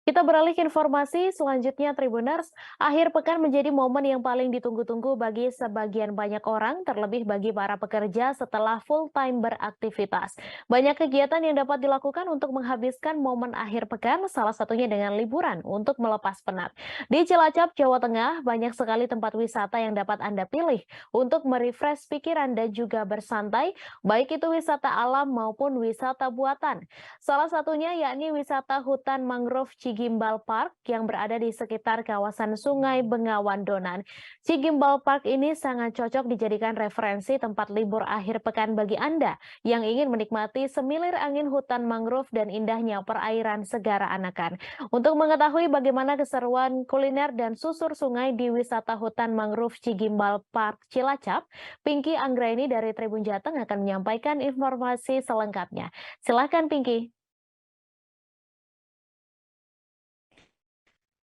Kita beralih ke informasi selanjutnya, Tribuners. Akhir pekan menjadi momen yang paling ditunggu-tunggu bagi sebagian banyak orang, terlebih bagi para pekerja setelah full-time beraktivitas. Banyak kegiatan yang dapat dilakukan untuk menghabiskan momen akhir pekan, salah satunya dengan liburan untuk melepas penat. Di Cilacap, Jawa Tengah, banyak sekali tempat wisata yang dapat Anda pilih untuk merefresh pikiran dan juga bersantai, baik itu wisata alam maupun wisata buatan. Salah satunya yakni wisata hutan mangrove Cigimbal Park yang berada di sekitar kawasan Sungai Bengawan Donan. Cigimbal Park ini sangat cocok dijadikan referensi tempat libur akhir pekan bagi Anda yang ingin menikmati semilir angin hutan mangrove dan indahnya perairan Segara Anakan. Untuk mengetahui bagaimana keseruan kuliner dan susur sungai di wisata hutan mangrove Cigimbal Park Cilacap, Pinky Anggraini dari Tribun Jateng akan menyampaikan informasi selengkapnya. Silakan Pinky.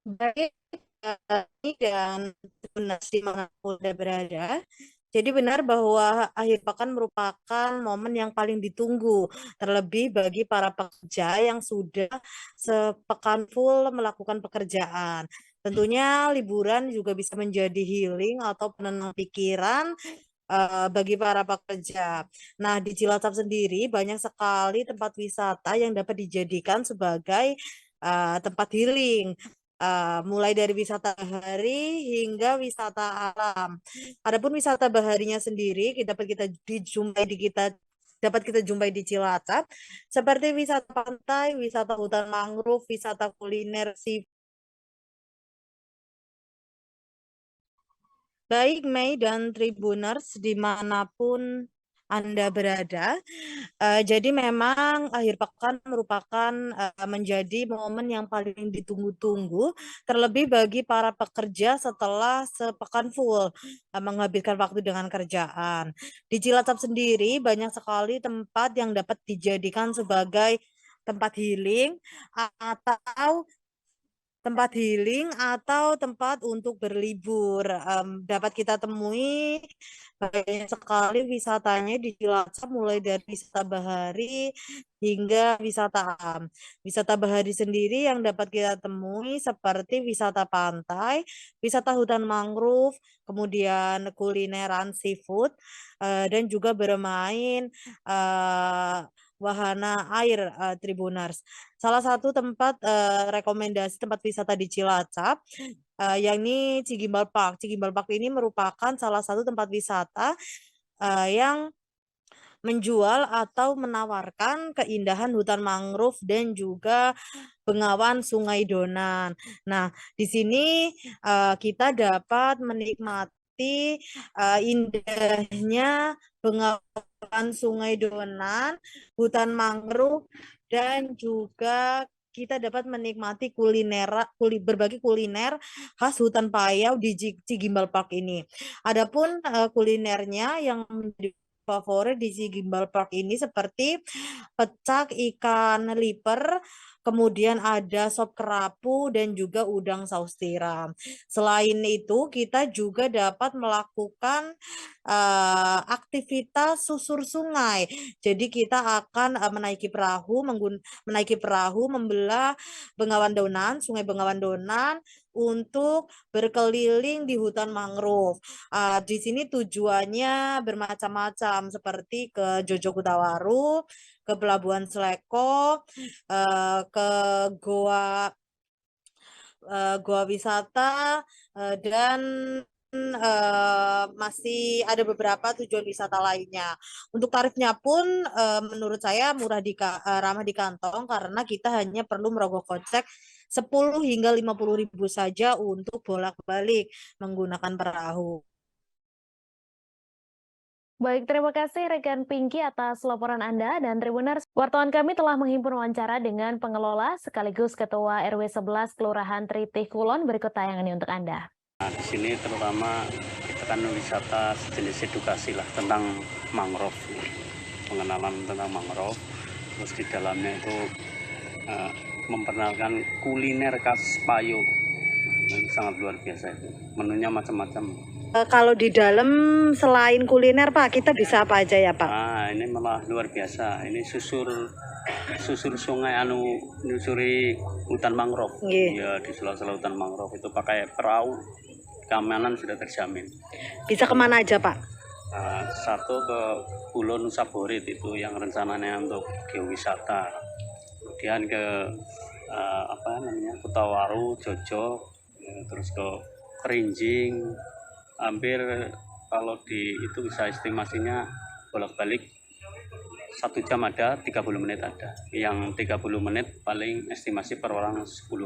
Baik, ini dan benar sih Polda berada. Jadi benar bahwa akhir pekan merupakan momen yang paling ditunggu, terlebih bagi para pekerja yang sudah sepekan full melakukan pekerjaan. Tentunya liburan juga bisa menjadi healing atau penenang pikiran bagi para pekerja. Nah, di Cilacap sendiri banyak sekali tempat wisata yang dapat dijadikan sebagai tempat healing. Mulai dari wisata bahari hingga wisata alam. Adapun wisata baharinya sendiri dapat kita jumpai di Cilacap seperti wisata pantai, wisata hutan mangrove, wisata kuliner baik Mei dan Tribuners dimanapun Anda berada. Jadi memang akhir pekan merupakan menjadi momen yang paling ditunggu-tunggu, terlebih bagi para pekerja setelah sepekan full menghabiskan waktu dengan kerjaan. Di Cilacap sendiri banyak sekali tempat yang dapat dijadikan sebagai tempat healing atau tempat untuk berlibur. Dapat kita temui banyak sekali wisatanya di Cilacap, mulai dari wisata bahari hingga wisata alam. Wisata bahari sendiri yang dapat kita temui seperti wisata pantai, wisata hutan mangrove, kemudian kulineran seafood, dan juga bermain eh, wahana air, Tribuners. Salah satu tempat rekomendasi tempat wisata di Cilacap, yakni Cigimbal Park. Cigimbal Park ini merupakan salah satu tempat wisata yang menjual atau menawarkan keindahan hutan mangrove dan juga bengawan Sungai Donan. Nah, di sini kita dapat menikmati indahnya bengawan Sungai Donan, hutan mangrove, dan juga kita dapat menikmati berbagai kuliner khas hutan payau di Cigimbal Park ini. Adapun kulinernya yang menjadi favorit di Cigimbal Park ini seperti pecak ikan liper, kemudian ada sop kerapu dan juga udang saus tiram. Selain itu, kita juga dapat melakukan aktivitas susur sungai. Jadi kita akan menaiki perahu membelah Bengawan Donan, Sungai Bengawan Donan untuk berkeliling di hutan mangrove. Di sini tujuannya bermacam-macam seperti ke Jojo Kutawaru, ke Pelabuhan Seleko, ke Goa Goa Wisata, dan masih ada beberapa tujuan wisata lainnya. Untuk tarifnya pun menurut saya ramah di kantong karena kita hanya perlu merogoh kocek 10 hingga 50 ribu saja untuk bolak-balik menggunakan perahu. Baik, terima kasih rekan Pinky atas laporan Anda dan Tribuners. Wartawan kami telah menghimpun wawancara dengan pengelola sekaligus Ketua RW 11 Kelurahan Tritih Kulon. Berikut tayangan ini untuk Anda. Nah, di sini terutama kita kan wisata sejenis edukasi lah tentang mangrove, pengenalan tentang mangrove. Terus di dalamnya itu memperkenalkan kuliner khas Payo, yang sangat luar biasa itu. Menunya macam-macam. Kalau di dalam selain kuliner Pak, kita bisa apa aja ya Pak? Nah, ini malah luar biasa. Ini susur sungai nyusuri hutan mangrove. Nggih. Ya, di sela-sela hutan mangrove itu pakai perahu, keamanan sudah terjamin. Bisa kemana aja Pak? Satu ke Pulau Nusa Borit itu yang rencananya untuk geowisata. Kemudian ke Kutawaru, Jojo, ya, terus ke Kerinjing. Hampir kalau itu bisa estimasinya bolak-balik 1 jam ada, 30 menit ada. Yang 30 menit paling estimasi per orang 10.000.